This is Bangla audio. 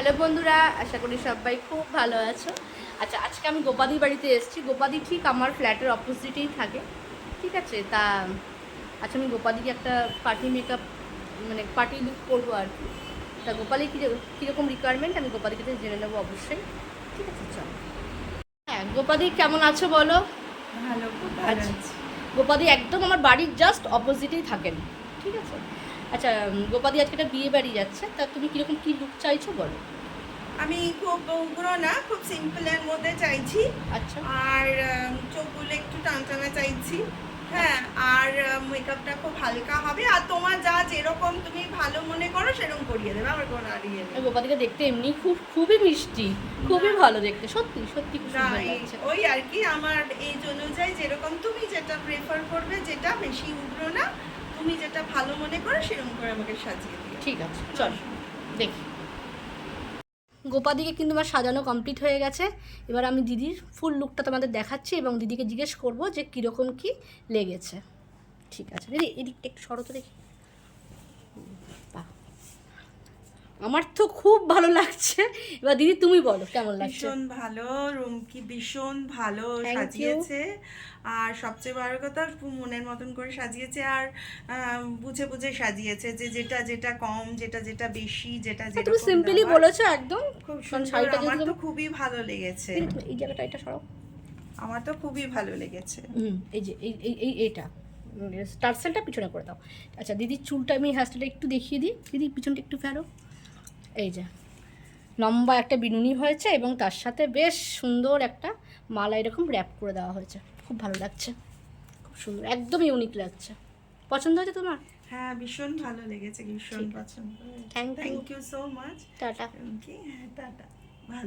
হ্যালো বন্ধুরা, আশা করি সবাই খুব ভালো আছো। আচ্ছা, আজকে আমি গোপাদির বাড়িতে এসেছি। গোপাদি ঠিক আমার ফ্ল্যাটের অপোজিটেই থাকে, ঠিক আছে। তা আচ্ছা, আমি গোপাদিকে একটা পার্টি মেকআপ মানে পার্টি লুক করবো আর কি। তা গোপালি কীরকম রিকোয়ারমেন্ট আমি গোপাদির কাছে জেনে নেবো অবশ্যই, ঠিক আছে। চলো। হ্যাঁ, গোপাদি কেমন আছো বলো? ভালো, খুব ভালো আচ্ছা, আছি। গোপাদি একদম আমার বাড়ির জাস্ট অপোজিটেই থাকেন, ঠিক আছে। আচ্ছা, গোপাদি আজকে একটা বিয়ে বাড়ি যাচ্ছে, তা তুমি কীরকম কী লুক চাইছো বলো? আমি খুব উগ্র না, খুব সিম্পলের মধ্যে চাইছি। আচ্ছা আর চোখগুলো একটু টানটানা চাইছি। হ্যাঁ, আর মেকআপটা খুব হালকা হবে। আর তোমার যা যেরকম তুমি ভালো মনে করো সেরকম করিয়ে দেবে, আমার কোনো আড়িয়ে নেই। গোপাদিকে দেখতে এমনি খুবই মিষ্টি, খুবই ভালো দেখতে, সত্যি সত্যি খুব না, সুন্দর লাগছে। ওই আর কি, আমার এজ অনুযায়ী যেরকম তুমি যেটা প্রেফার করবে, যেটা বেশি উগ্র না, তুমি যেটা ভালো মনে করো সেরকম করে আমাকে সাজিয়ে দিও। ঠিক আছে, চল দেখি। গোপাদিকে কিন্তু আমার সাজানো কমপ্লিট হয়ে গেছে। এবার আমি দিদির ফুল লুকটা তোমাদের দেখাচ্ছি এবং দিদিকে জিজ্ঞেস করবো যে কীরকম কী লেগেছে। ঠিক আছে দিদি, এদিকটা একটু সরো তো দেখি। বাহ, আমার তো খুব ভালো লাগছে। এবার দিদি তুমি বলো কেমন লাগছে। ভীষণ ভালো, রুমকি ভীষণ ভালো Thank you. সাজিয়েছে। আর সবচেয়ে বড় কথা, খুব মনের মতন করে সাজিয়েছে। আর বুঝে বুঝে সাজিয়েছে, যে যেটা যেটা কম, যেটা যেটা বেশি, যেটা হ্যাঁ, তুমি যেরকম সিম্পলি দেওয়ার। বলেছো একদম। খুব কারণ সুন্দর, শাড়িটা আমার যেহেতু তো খুবই ভালো লেগেছে। দিদি তুমি এই জায়গাটা এটা সরাও। আমার তো খুবই ভালো লেগেছে। এই যে এইটা টার্সেলটা পিছনে করে দাও। আচ্ছা দিদির চুলটা আমি হেয়ারস্টাইলটা একটু দেখিয়ে দিই। দিদি পিছনটা একটু ফেরো। এই যে লম্বা একটা বিনুনি হয়েছে এবং তার সাথে বেশ সুন্দর একটা মালা এরকম র্যাপ করে দেওয়া হয়েছে। খুব ভালো লাগছে, খুব সুন্দর, একদম ইউনিক লাগছে। পছন্দ হয়েছে তোমার? হ্যাঁ, ভীষণ ভালো লেগেছে, ভীষণ ঠিক আছে, পছন্দ হয়েছে। Thank you, thank you so much. টাটা। হ্যাঁ, টাটা। ভালো।